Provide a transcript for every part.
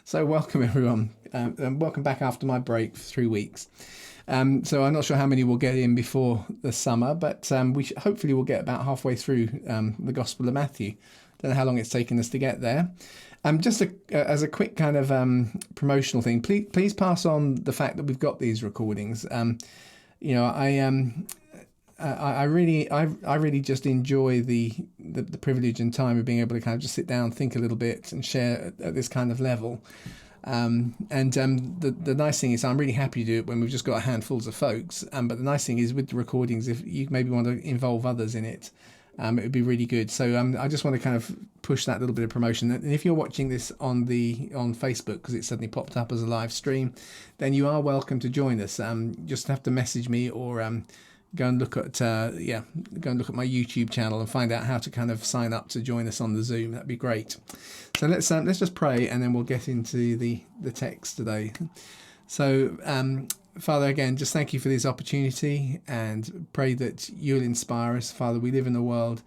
So welcome everyone, and welcome back after my break for 3 weeks. So I'm not sure how many we'll get in before the summer, but hopefully we'll get about halfway through the Gospel of Matthew. Don't know how long it's taken us to get there. As a quick kind of promotional thing, please pass on the fact that we've got these recordings. I really just enjoy the privilege and time of being able to kind of just sit down, think a little bit, and share at this kind of level. The nice thing is I'm really happy to do it when we've just got handfuls of folks. But the nice thing is with the recordings, if you maybe want to involve others in it, it would be really good. So I just want to kind of push that little bit of promotion. And if you're watching this on Facebook, because it suddenly popped up as a live stream, then you are welcome to join us. Just have to message me or go and look at my YouTube channel and find out how to kind of sign up to join us on the Zoom. That'd be great. So let's just pray and then we'll get into the text today. So Father, again, just thank you for this opportunity and pray that you'll inspire us. Father, we live in a world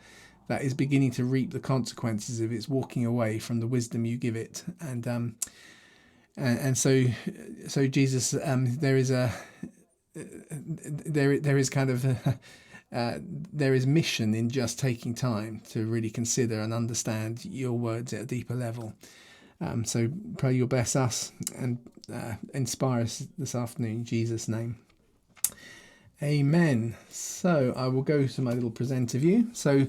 that is beginning to reap the consequences of its walking away from the wisdom you give it. And so Jesus, there is mission in just taking time to really consider and understand your words at a deeper level. So pray you'll bless us and inspire us this afternoon in Jesus' name. Amen. So I will go to my little presenter view. So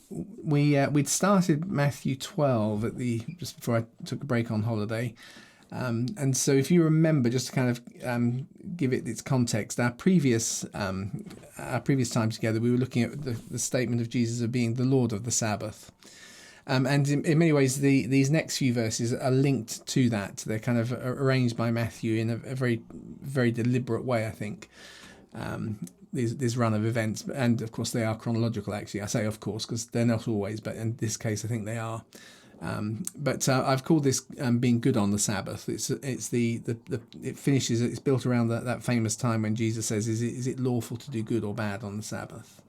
we'd started Matthew 12 just before I took a break on holiday. And so if you remember, just to kind of give it its context, our previous time together, we were looking at the statement of Jesus of being the Lord of the Sabbath. And in many ways, these next few verses are linked to that. They're kind of arranged by Matthew in a very, very deliberate way, I think. This run of events, and of course they are chronological. Actually, I say of course because they're not always, but in this case, I think they are. But I've called this being good on the Sabbath. It finishes. It's built around that famous time when Jesus says, "Is it lawful to do good or bad on the Sabbath?"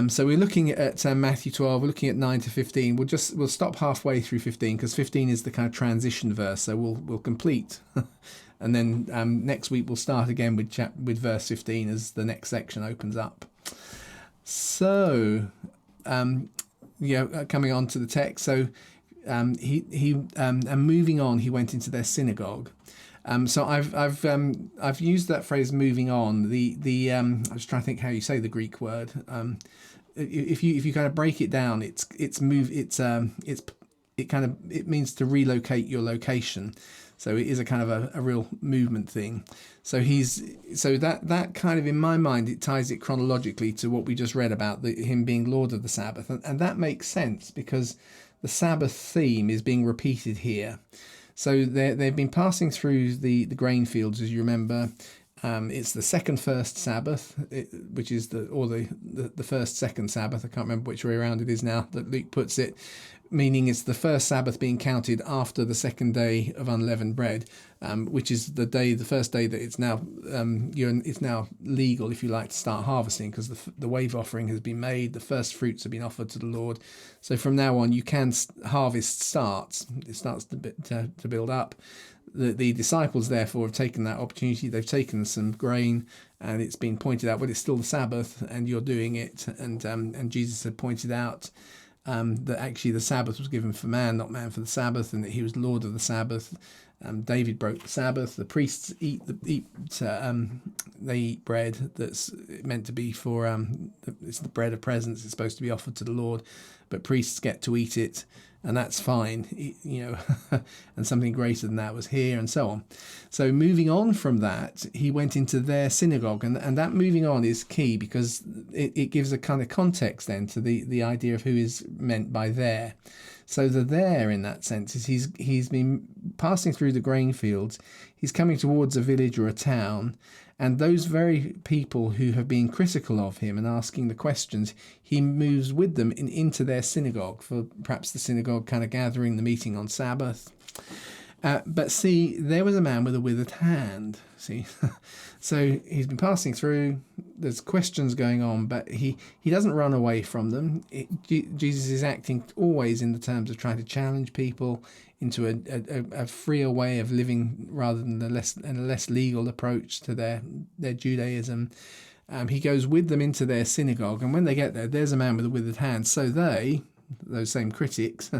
So we're looking at Matthew 12. We're looking at 9 to 15. We'll stop halfway through 15 because 15 is the kind of transition verse. So we'll complete, and then next week we'll start again with verse 15 as the next section opens up. So. Coming on to the text. So he moving on, he went into their synagogue. So I've used that phrase "moving on." I was trying to think how you say the Greek word. If you kind of break it down, it means to relocate your location. So it is a kind of a real movement thing. So that kind of, in my mind, it ties it chronologically to what we just read about him being Lord of the Sabbath. And that makes sense because the Sabbath theme is being repeated here. So they've been passing through the grain fields, as you remember. It's the first Sabbath, which is the second Sabbath. I can't remember which way around it is now that Luke puts it, meaning it's the first Sabbath being counted after the second day of unleavened bread, which is the first day that it's now legal, if you like, to start harvesting because the wave offering has been made, the first fruits have been offered to the Lord. So from now on, harvest starts. It starts to build up. The disciples, therefore, have taken that opportunity. They've taken some grain, and it's been pointed out, well, it's still the Sabbath, and you're doing it. And Jesus had pointed out that actually the Sabbath was given for man, not man for the Sabbath, and that he was Lord of the Sabbath. David broke the Sabbath. The priests eat bread that's meant to be for it's the bread of presence. It's supposed to be offered to the Lord, but priests get to eat it, and that's fine, and something greater than that was here, and so on. So moving on from that, he went into their synagogue, and that moving on is key because it gives a kind of context then to the idea of who is meant by there. So the there, in that sense, is he's been passing through the grain fields. He's coming towards a village or a town, and those very people who have been critical of him and asking the questions, he moves with them into their synagogue, for perhaps the synagogue kind of gathering, the meeting on Sabbath. But see, there was a man with a withered hand. See, so he's been passing through. There's questions going on, but he doesn't run away from them. Jesus is acting always in the terms of trying to challenge people, into a freer way of living rather than a less legal approach to their Judaism. He goes with them into their synagogue, and when they get there, there's a man with a withered hand. So those same critics,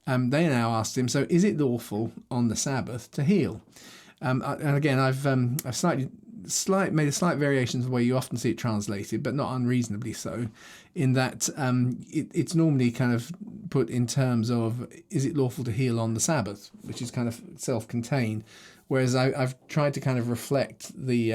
they now asked him, so is it lawful on the Sabbath to heal? And again, I've made a slight variation of the way you often see it translated, but not unreasonably so, in that it's normally kind of put in terms of, is it lawful to heal on the Sabbath, which is kind of self-contained. Whereas I've tried to kind of reflect the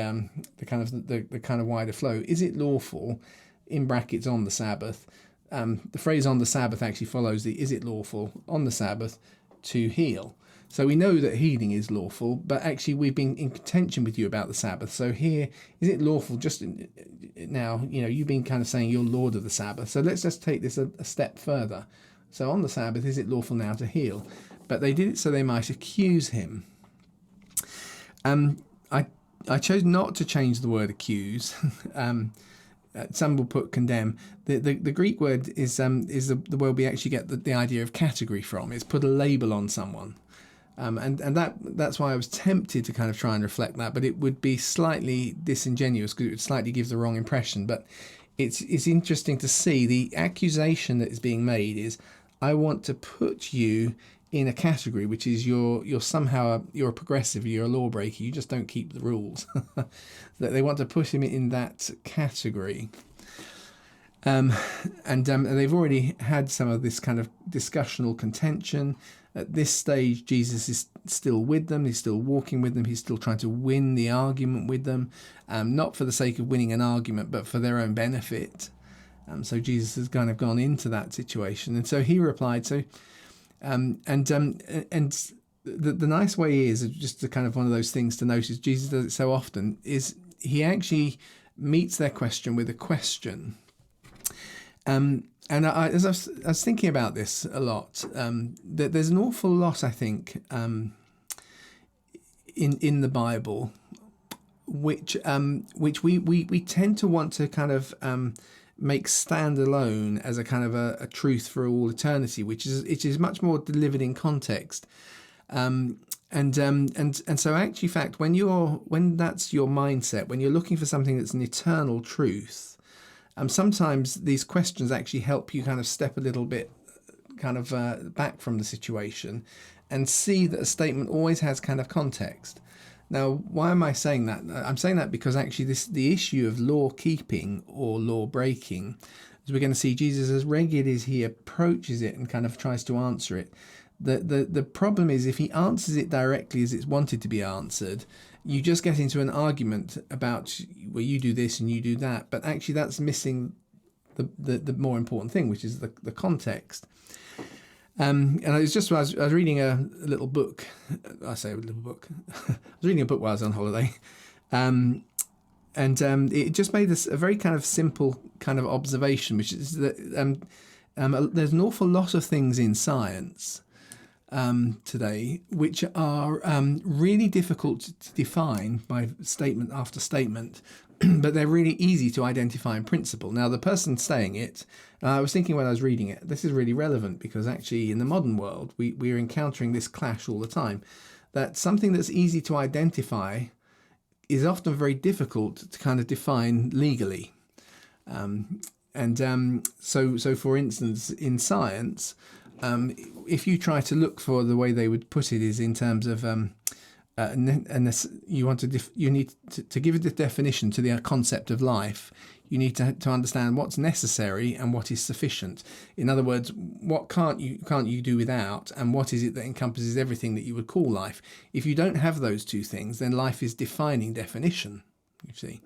kind of wider flow. Is it lawful, in brackets, on the Sabbath? The phrase on the Sabbath actually follows the is it lawful on the Sabbath to heal. So we know that healing is lawful, but actually we've been in contention with you about the Sabbath. So here, is it lawful just now, you've been kind of saying you're Lord of the Sabbath. So let's just take this a step further. So on the Sabbath, is it lawful now to heal? But they did it so they might accuse him. I chose not to change the word accuse. Some will put condemn. The Greek word is the word we actually get the idea of category from. It's put a label on someone. And that's why I was tempted to kind of try and reflect that, but it would be slightly disingenuous because it would slightly give the wrong impression. But it's interesting to see the accusation that is being made is, I want to put you in a category which is you're a progressive, you're a lawbreaker, you just don't keep the rules. That they want to put him in that category. And they've already had some of this kind of discussional contention. At this stage, Jesus is still with them. He's still walking with them. He's still trying to win the argument with them, not for the sake of winning an argument, but for their own benefit. So Jesus has kind of gone into that situation. And so he replied, the nice way is, just to kind of one of those things to notice, Jesus does it so often, is he actually meets their question with a question. And as I was thinking about this a lot, that there's an awful lot, I think, in the Bible, which we tend to want to kind of make stand alone as a kind of a truth for all eternity, which is much more delivered in context. And so actually, in fact, when that's your mindset, when you're looking for something that's an eternal truth, sometimes these questions actually help you kind of step a little bit kind of back from the situation and see that a statement always has kind of context. Now, why am I saying that? I'm saying that because actually the issue of law keeping or law breaking, as we're going to see, Jesus, as regularly as he approaches it and kind of tries to answer it, the problem is if he answers it directly as it's wanted to be answered, you just get into an argument about, well, you do this and you do that, but actually that's missing the more important thing, which is the context. And it was just, I was reading a little book. I say a little book. I was reading a book while I was on holiday. And it just made a very kind of simple kind of observation, which is that there's an awful lot of things in science today which are really difficult to define by statement after statement, but they're really easy to identify in principle. Now, the person saying it, I was thinking when I was reading it, this is really relevant because actually in the modern world, we're encountering this clash all the time, that something that's easy to identify is often very difficult to kind of define legally. So for instance, in science, if you try to look for, the way they would put it is in terms of you need to give a definition to the concept of life. You need to understand what's necessary and what is sufficient. In other words, what can't you do without, and what is it that encompasses everything that you would call life? If you don't have those two things, then life is defining definition, you see.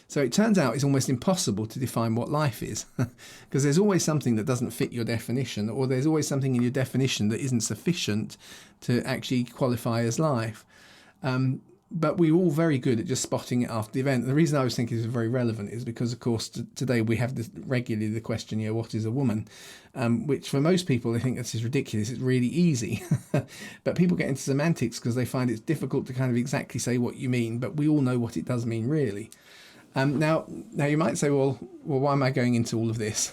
So it turns out it's almost impossible to define what life is because there's always something that doesn't fit your definition, or there's always something in your definition that isn't sufficient to actually qualify as life. But we're all very good at just spotting it after the event. And the reason I was thinking this is very relevant is because, of course, today we have regularly the question, what is a woman? Which for most people, they think this is ridiculous. It's really easy. But people get into semantics because they find it's difficult to kind of exactly say what you mean. But we all know what it does mean, really. Now you might say, well, why am I going into all of this?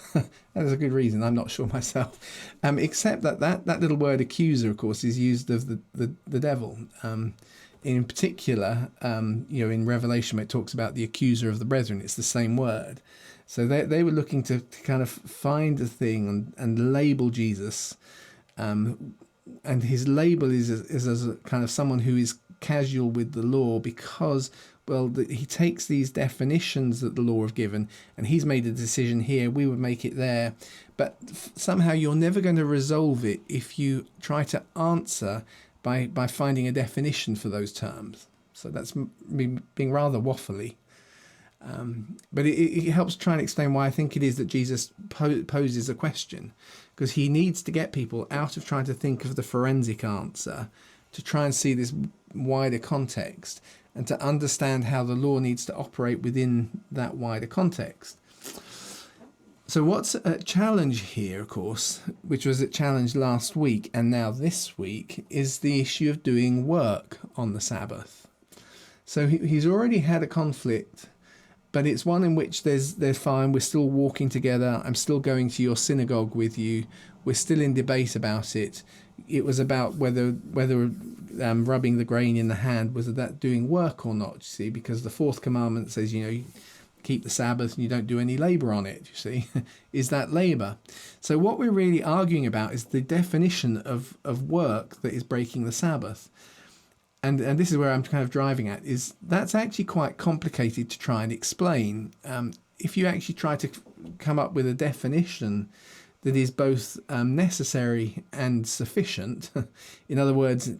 There's a good reason. I'm not sure myself. Except that little word accuser, of course, is used of the devil. In particular, in Revelation, where it talks about the accuser of the brethren, it's the same word. So they were looking to kind of find a thing and label Jesus. And his label is as a kind of someone who is casual with the law because, well, he takes these definitions that the law have given and he's made a decision here, we would make it there. But somehow you're never going to resolve it if you try to answer by finding a definition for those terms. So that's me being rather waffly. But it helps try and explain why I think it is that Jesus poses a question, because he needs to get people out of trying to think of the forensic answer to try and see this wider context and to understand how the law needs to operate within that wider context. So what's a challenge here, of course, which was a challenge last week and now this week, is the issue of doing work on the Sabbath. So he's already had a conflict, but it's one in which they're fine. We're still walking together. I'm still going to your synagogue with you. We're still in debate about it. It was about whether rubbing the grain in the hand was that doing work or not. You see, because the fourth commandment says, you keep the Sabbath and you don't do any labour on it. You see, is that labour? So what we're really arguing about is the definition of work that is breaking the Sabbath. And this is where I'm kind of driving at, is that's actually quite complicated to try and explain. If you actually try to come up with a definition that is both necessary and sufficient, in other words,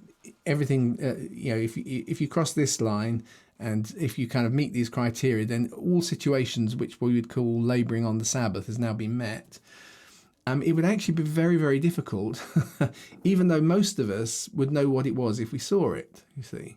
everything, if you cross this line and if you kind of meet these criteria, then all situations which we would call labouring on the Sabbath has now been met. It would actually be very, very difficult, even though most of us would know what it was if we saw it. You see,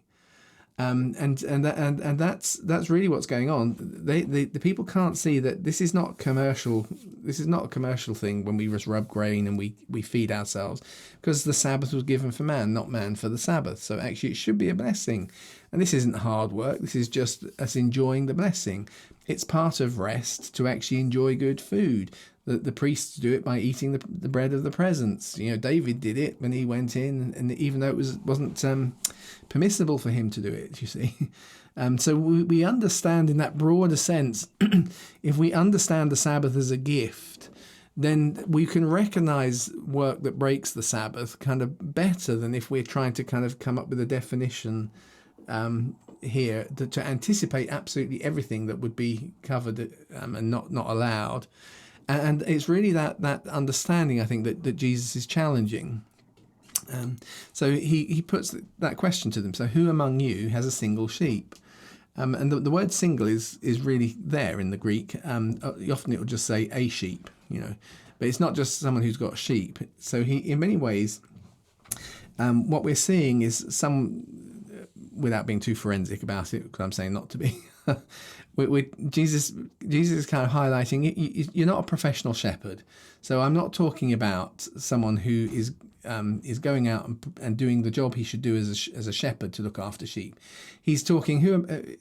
and that's really what's going on. The people can't see that this is not commercial. This is not a commercial thing when we just rub grain and we feed ourselves, because the Sabbath was given for man, not man for the Sabbath. So actually, it should be a blessing. And this isn't hard work. This is just us enjoying the blessing. It's part of rest to actually enjoy good food. The priests do it by eating the bread of the presence. David did it when he went in, and even though it wasn't permissible for him to do it, you see. So we understand in that broader sense, if we understand the Sabbath as a gift, then we can recognize work that breaks the Sabbath kind of better than if we're trying to kind of come up with a definition here to anticipate absolutely everything that would be covered and not allowed. And it's really that understanding, I think, that Jesus is challenging. So he puts that question to them. So who among you has a single sheep? And the word single is really there in the Greek. Often it will just say a sheep, but it's not just someone who's got sheep. So he, in many ways, what we're seeing is without being too forensic about it, because I'm saying not to be, Jesus is kind of highlighting you're not a professional shepherd. So I'm not talking about someone who is going out and doing the job he should do as a shepherd to look after sheep. He's talking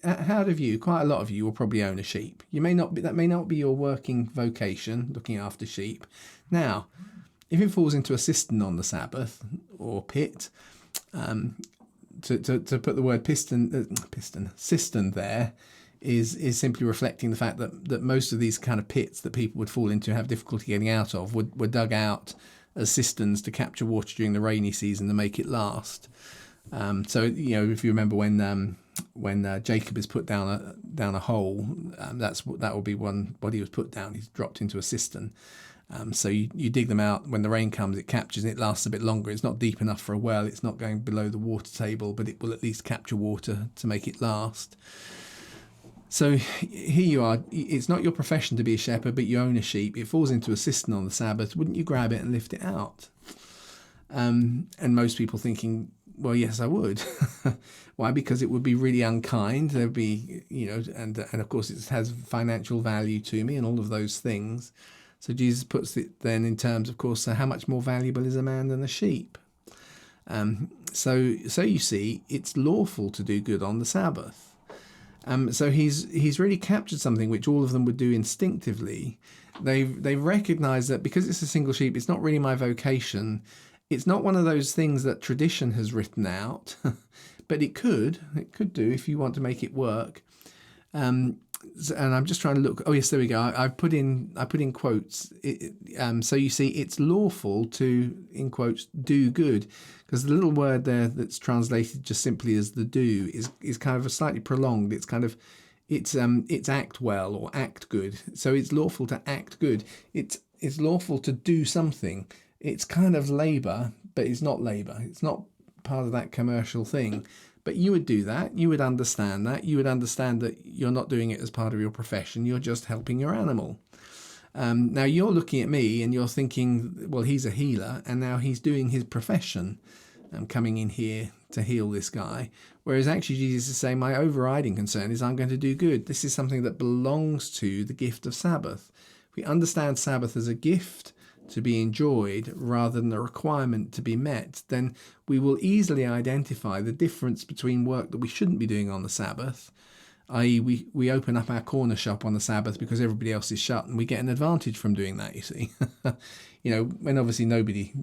how of you, quite a lot of you will probably own a sheep. That may not be your working vocation, looking after sheep. Now, if it falls into a cistern on the Sabbath or pit, to put the word cistern there is simply reflecting the fact that most of these kind of pits that people would fall into have difficulty getting out of were dug out as cisterns to capture water during the rainy season to make it last. So if you remember when Jacob is put down a hole, that will be what he was put down. He's dropped into a cistern. So you dig them out. When the rain comes, it captures and it lasts a bit longer. It's not deep enough for a well. It's not going below the water table, but it will at least capture water to make it last. So here you are. It's not your profession to be a shepherd, but you own a sheep. It falls into a cistern on the Sabbath. Wouldn't you grab it and lift it out? And most people thinking, well, yes, I would. Why? Because it would be really unkind. There'd be, and of course it has financial value to me and all of those things. So Jesus puts it then in terms, of course, how much more valuable is a man than a sheep? So you see, it's lawful to do good on the Sabbath. So he's really captured something which all of them would do instinctively. They've recognised that because it's a single sheep, it's not really my vocation. It's not one of those things that tradition has written out, but it could do if you want to make it work. And I'm just trying to look. Oh yes, there we go. I put in quotes. So you see, it's lawful to, in quotes, do good, because the little word there that's translated just simply as the do is kind of a slightly prolonged. It's kind of it's act well or act good. So it's lawful to act good. It's lawful to do something. It's kind of labour, but it's not labour. It's not part of that commercial thing. But you would do that. You would understand that. You would understand that you're not doing it as part of your profession. You're just helping your animal. Now you're looking at me and you're thinking, well, he's a healer, and now he's doing his profession, coming in here to heal this guy. Whereas actually Jesus is saying, my overriding concern is I'm going to do good. This is something that belongs to the gift of Sabbath. If we understand Sabbath as a gift to be enjoyed rather than a requirement to be met, then we will easily identify the difference between work that we shouldn't be doing on the Sabbath, i.e. we open up our corner shop on the Sabbath because everybody else is shut, and we get an advantage from doing that, you see. When obviously nobody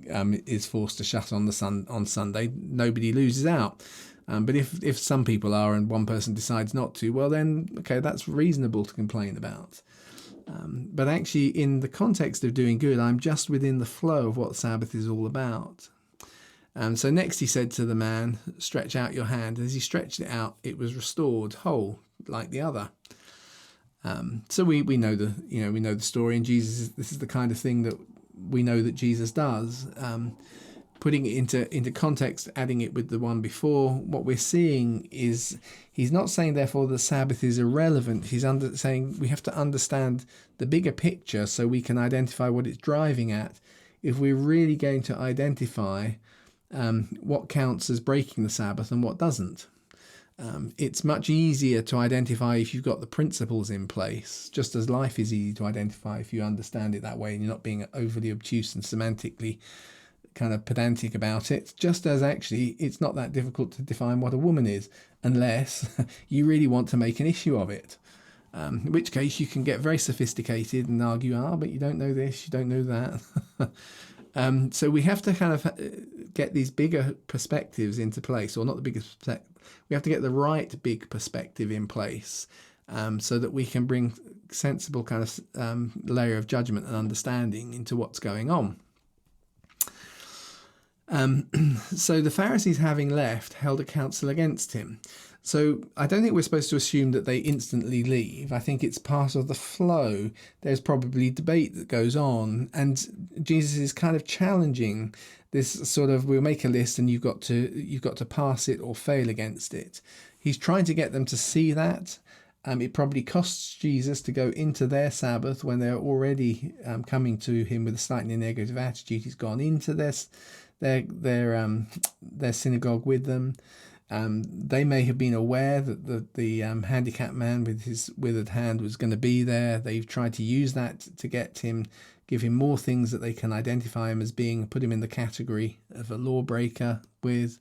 is forced to shut on Sunday, nobody loses out. But if some people are and one person decides not to, well then, okay, that's reasonable to complain about. But actually, in the context of doing good, I'm just within the flow of what Sabbath is all about. So next he said to the man, stretch out your hand. As he stretched it out, it was restored whole, like the other. So we know the story, and this is the kind of thing that we know that Jesus does. Putting it into context, adding it with the one before, what we're seeing is he's not saying therefore the Sabbath is irrelevant. He's saying we have to understand the bigger picture so we can identify what it's driving at. If we're really going to identify what counts as breaking the Sabbath and what doesn't. It's much easier to identify if you've got the principles in place, just as life is easy to identify if you understand it that way and you're not being overly obtuse and semantically kind of pedantic about it, just as actually it's not that difficult to define what a woman is unless you really want to make an issue of it, in which case you can get very sophisticated and argue, but you don't know this, you don't know that. So we have to kind of get these bigger perspectives into place, or not the biggest perspective, we have to get the right big perspective in place, so that we can bring sensible kind of layer of judgment and understanding into what's going on. So the Pharisees, having left, held a council against him. So I don't think we're supposed to assume that they instantly leave. I think it's part of the flow. There's probably debate that goes on, and Jesus is kind of challenging this sort of, we'll make a list and you've got to pass it or fail against it. He's trying to get them to see that. It probably costs Jesus to go into their Sabbath when they're already coming to him with a slightly negative attitude. He's gone into their synagogue with them. They may have been aware that the handicapped man with his withered hand was going to be there. They've tried to use that to give him more things that they can identify him as being, put him in the category of a lawbreaker with.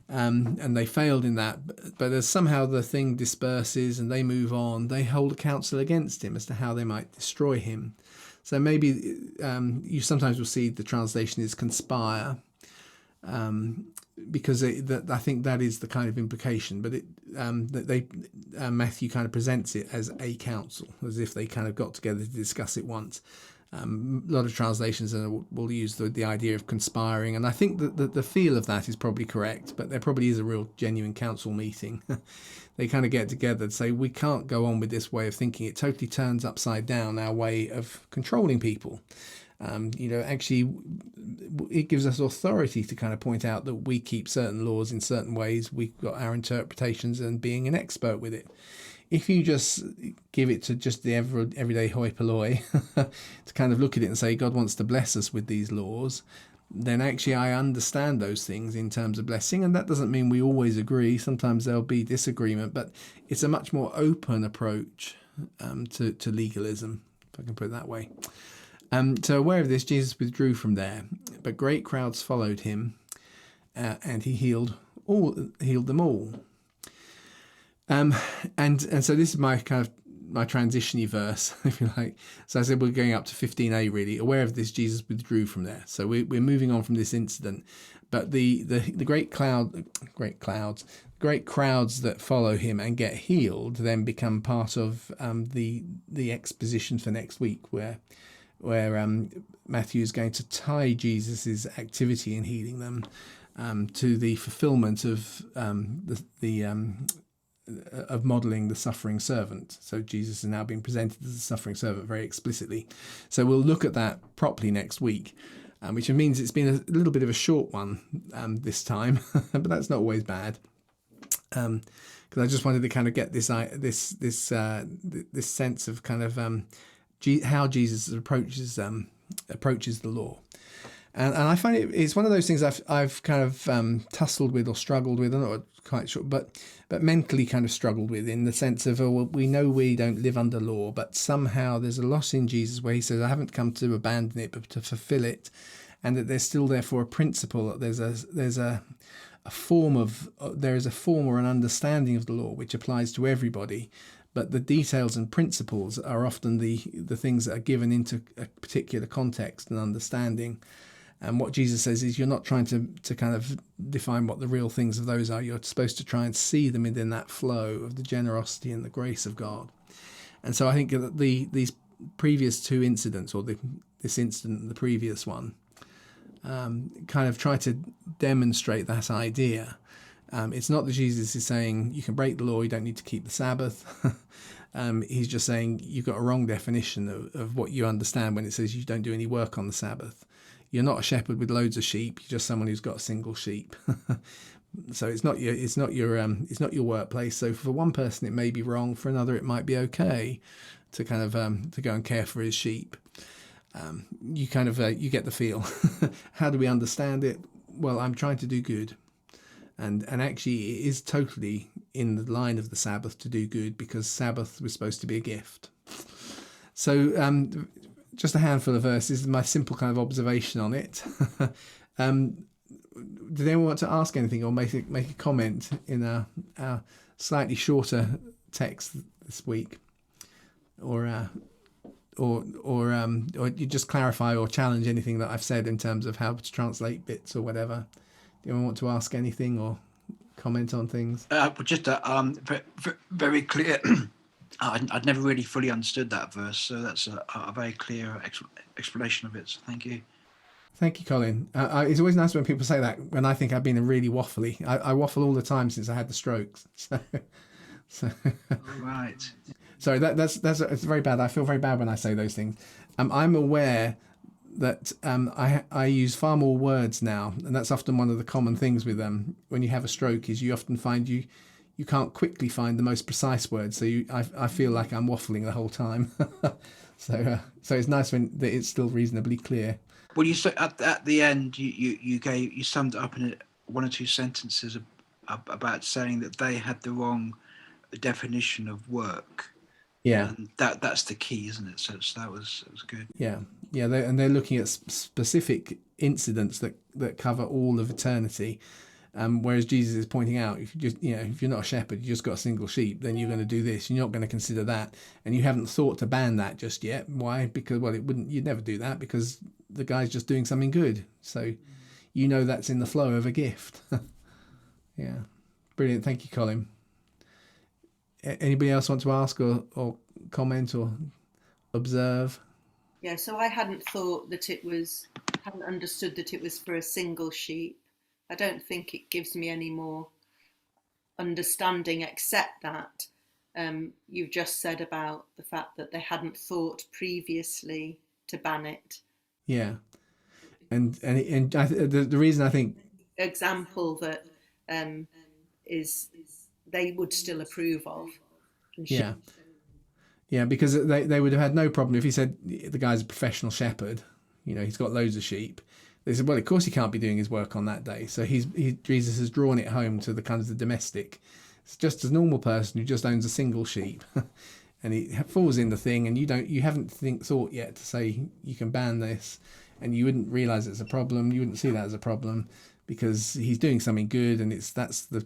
And they failed in that. But as somehow the thing disperses and they move on, they hold a council against him as to how they might destroy him. So maybe you sometimes will see the translation is conspire, because I think that is the kind of implication. But Matthew kind of presents it as a council, as if they kind of got together to discuss it once. A lot of translations will use the idea of conspiring, and I think that the feel of that is probably correct, but there probably is a real genuine council meeting. They kind of get together and say, we can't go on with this way of thinking. It totally turns upside down our way of controlling people. Actually, it gives us authority to kind of point out that we keep certain laws in certain ways. We've got our interpretations and being an expert with it. If you just give it to just the everyday hoi polloi to kind of look at it and say, God wants to bless us with these laws, then actually I understand those things in terms of blessing. And that doesn't mean we always agree. Sometimes there'll be disagreement, but it's a much more open approach to legalism, if I can put it that way. So aware of this, Jesus withdrew from there, but great crowds followed him, and he healed them all. And so this is my kind of my transition-y verse, if you like. So I said we're going up to 15a, really. Aware of this, Jesus withdrew from there. So we're moving on from this incident. But the great crowds that follow him and get healed then become part of the exposition for next week, where Matthew is going to tie Jesus's activity in healing them to the fulfillment of of modelling the suffering servant. So Jesus is now being presented as a suffering servant very explicitly. So we'll look at that properly next week, which means it's been a little bit of a short one this time, but that's not always bad. Because I just wanted to kind of get this sense of kind of how Jesus approaches the law. And I find it's one of those things I've kind of tussled with or struggled with. I'm not quite sure, but mentally kind of struggled with, in the sense of, well, we know we don't live under law, but somehow there's a loss in Jesus where he says, I haven't come to abandon it, but to fulfill it, and that there's still therefore a principle, that there is a form or an understanding of the law which applies to everybody. But the details and principles are often the things that are given into a particular context and understanding. And what Jesus says is, you're not trying to kind of define what the real things of those are. You're supposed to try and see them within that flow of the generosity and the grace of God. And so I think that these previous two incidents, or this incident and the previous one, kind of try to demonstrate that idea. It's not that Jesus is saying you can break the law, you don't need to keep the Sabbath. He's just saying you've got a wrong definition of what you understand when it says you don't do any work on the Sabbath. You're not a shepherd with loads of sheep. You're just someone who's got a single sheep. So it's not your workplace. So for one person it may be wrong. For another it might be okay to kind of to go and care for his sheep. You kind of you get the feel. How do we understand it? Well, I'm trying to do good. And actually it is totally in the line of the Sabbath to do good, because Sabbath was supposed to be a gift. So just a handful of verses, my simple kind of observation on it. Did anyone want to ask anything or make a comment in our slightly shorter text this week? Or you just clarify or challenge anything that I've said in terms of how to translate bits or whatever? Do you want to ask anything or comment on things? Just very clear. I'd never really fully understood that verse, so that's a very clear explanation of it. So thank you. Thank you, Colin. It's always nice when people say that, when I think I've been really waffly. I waffle all the time since I had the strokes. So. Right. Sorry, that's it's very bad. I feel very bad when I say those things. I'm aware that I use far more words now, and that's often one of the common things with when you have a stroke, is you often find you can't quickly find the most precise words. So I feel like I'm waffling the whole time. So it's nice when it's still reasonably clear. Well, you said at the end you summed it up in one or two sentences about saying that they had the wrong definition of work. Yeah, and that's the key, isn't it? So that was good. Yeah, they're looking at specific incidents that cover all of eternity. Whereas Jesus is pointing out, if you're not a shepherd, you just got a single sheep, then you're going to do this. You're not going to consider that, and you haven't thought to ban that just yet. Why? Because you'd never do that, because the guy's just doing something good. So, that's in the flow of a gift. Yeah, brilliant. Thank you, Colin. Anybody else want to ask or comment or observe? Yeah, so I hadn't understood that it was for a single sheep. I don't think it gives me any more understanding, except that you've just said about the fact that they hadn't thought previously to ban it. Yeah, and the reason I think example that is they would still approve of. Yeah, because they would have had no problem if he said the guy's a professional shepherd. He's got loads of sheep. They said, well, of course he can't be doing his work on that day. So Jesus has drawn it home to the kind of the domestic. It's just a normal person who just owns a single sheep, and he falls in the thing, and you haven't thought yet to say you can ban this, and you wouldn't realise it's a problem. You wouldn't see that as a problem because he's doing something good, and that's the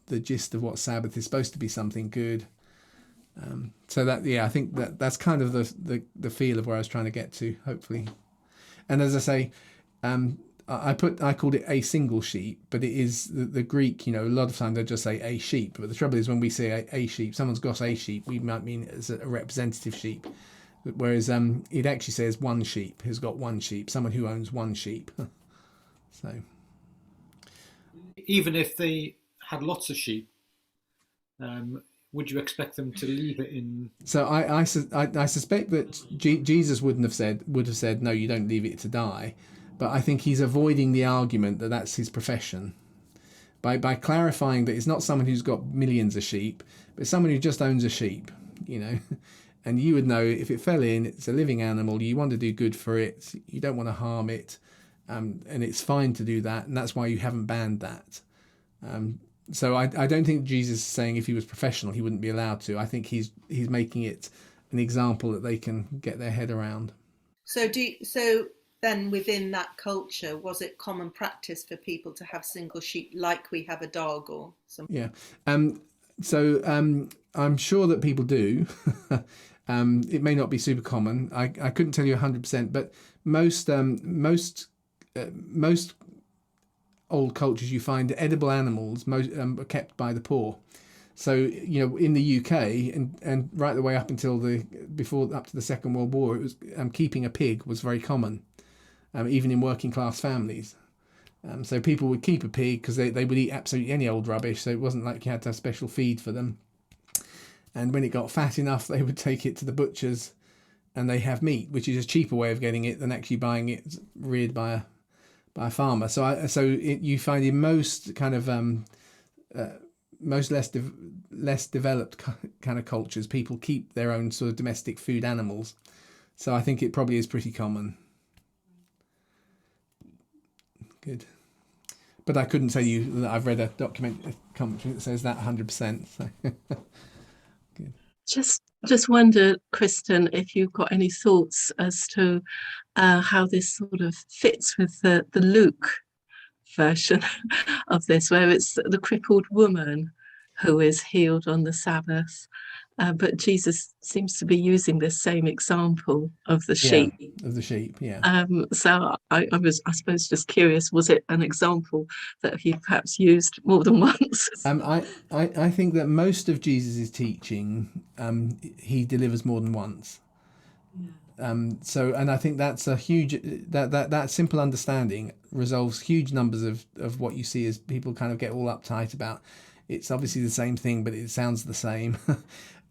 the gist of what Sabbath is supposed to be something good. So that, yeah, I think that's kind of the feel of where I was trying to get to, hopefully. And as I say, I called it a single sheep, but it is the Greek. A lot of times they just say a sheep. But the trouble is, when we say a sheep, someone's got a sheep, we might mean it as a representative sheep. Whereas it actually says one sheep who's got one sheep, someone who owns one sheep. So even if they had lots of sheep, would you expect them to leave it in? So I suspect that Jesus would have said no, you don't leave it to die, but I think he's avoiding the argument that that's his profession by clarifying that it's not someone who's got millions of sheep, but someone who just owns a sheep, and you would know if it fell in, it's a living animal, you want to do good for it, you don't want to harm it, and it's fine to do that, and that's why you haven't banned that. So I don't think Jesus is saying if he was professional he wouldn't be allowed to. I think he's making it an example that they can get their head around. So then within that culture, was it common practice for people to have single sheep like we have a dog or something? Yeah. I'm sure that people do. It may not be super common. I couldn't tell you 100%, but most old cultures you find edible animals are kept by the poor. So in the UK and right the way up until up to the Second World War, it was keeping a pig was very common, even in working class families. So people would keep a pig because they would eat absolutely any old rubbish. So it wasn't like you had to have special feed for them. And when it got fat enough, they would take it to the butchers, and they have meat, which is a cheaper way of getting it than actually buying it reared by a farmer. You find in most kind of most less developed kind of cultures, people keep their own sort of domestic food animals. So I think it probably is pretty common. Good. But I couldn't tell you that I've read a commentary that says that 100%. So. Good. Just wonder, Kristen, if you've got any thoughts as to how this sort of fits with the Luke version of this, where it's the crippled woman who is healed on the Sabbath. But Jesus seems to be using this same example of the sheep. Yeah, of the sheep, yeah. So I was, I suppose, just curious, was it an example that he perhaps used more than once? I think that most of Jesus' teaching, he delivers more than once. Yeah. And I think that's a huge, that simple understanding resolves huge numbers of what you see as people kind of get all uptight about. It's obviously the same thing, but it sounds the same.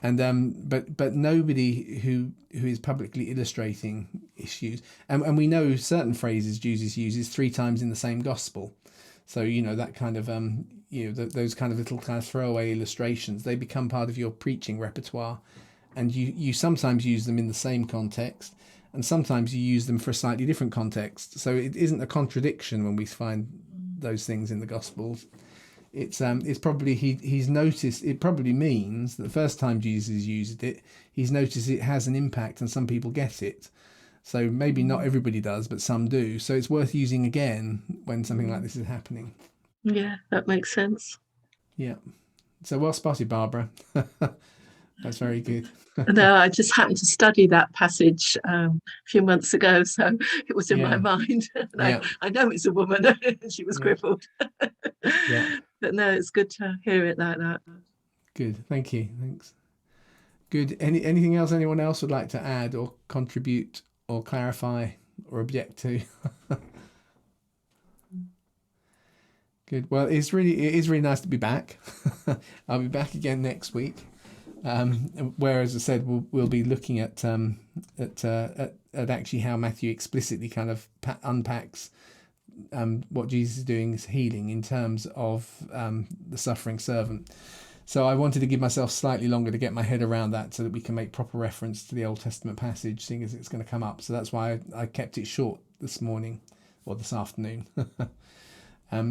And but nobody who is publicly illustrating issues, and we know certain phrases Jesus uses 3 times in the same gospel, so that kind of those kind of little kind of throwaway illustrations, they become part of your preaching repertoire, and you sometimes use them in the same context, and sometimes you use them for a slightly different context. So it isn't a contradiction when we find those things in the gospels. It's probably he's noticed, it probably means that the first time Jesus used it, he's noticed it has an impact and some people get it. So maybe not everybody does, but some do. So it's worth using again when something like this is happening. Yeah, that makes sense. Yeah. So well spotted, Barbara. That's very good. No, I just happened to study that passage a few months ago, so it was in my mind. I know it's a woman. She was crippled. Yeah. But no, it's good to hear it like that. Good. Thank you. Thanks. Good. Anything else anyone else would like to add or contribute or clarify or object to? Good. Well, it is really nice to be back. I'll be back again next week. Where, as I said, we'll be looking at actually how Matthew explicitly kind of unpacks what Jesus is doing is healing in terms of the suffering servant. So I wanted to give myself slightly longer to get my head around that so that we can make proper reference to the Old Testament passage, seeing as it's going to come up. So that's why I kept it short this morning or this afternoon.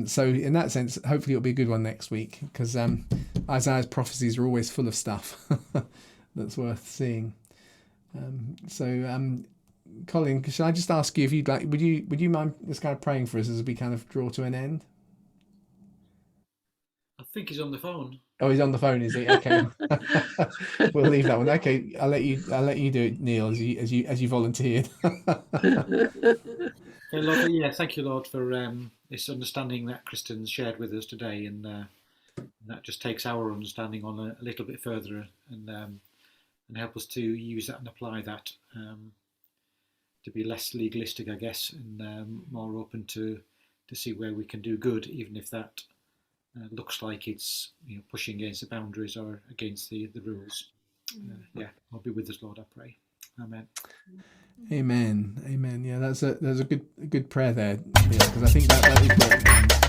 So in that sense, hopefully it'll be a good one next week, because Isaiah's prophecies are always full of stuff that's worth seeing. Colin, should I just ask you if you'd like? Would you mind just kind of praying for us as we kind of draw to an end? I think he's on the phone. Oh, he's on the phone, is he? Okay. We'll leave that one. Okay, I'll let you do it, Neil, as you volunteered. Okay, Lord, yeah, thank you, Lord, for this understanding that Kristen's shared with us today, and that just takes our understanding on a little bit further, and help us to use that and apply that to be less legalistic, I guess, and more open to see where we can do good, even if that looks like it's pushing against the boundaries or against the rules. Yeah, I'll be with us, Lord, I pray. Amen. Amen. Yeah, that's a good prayer there, Neil, because I think that is what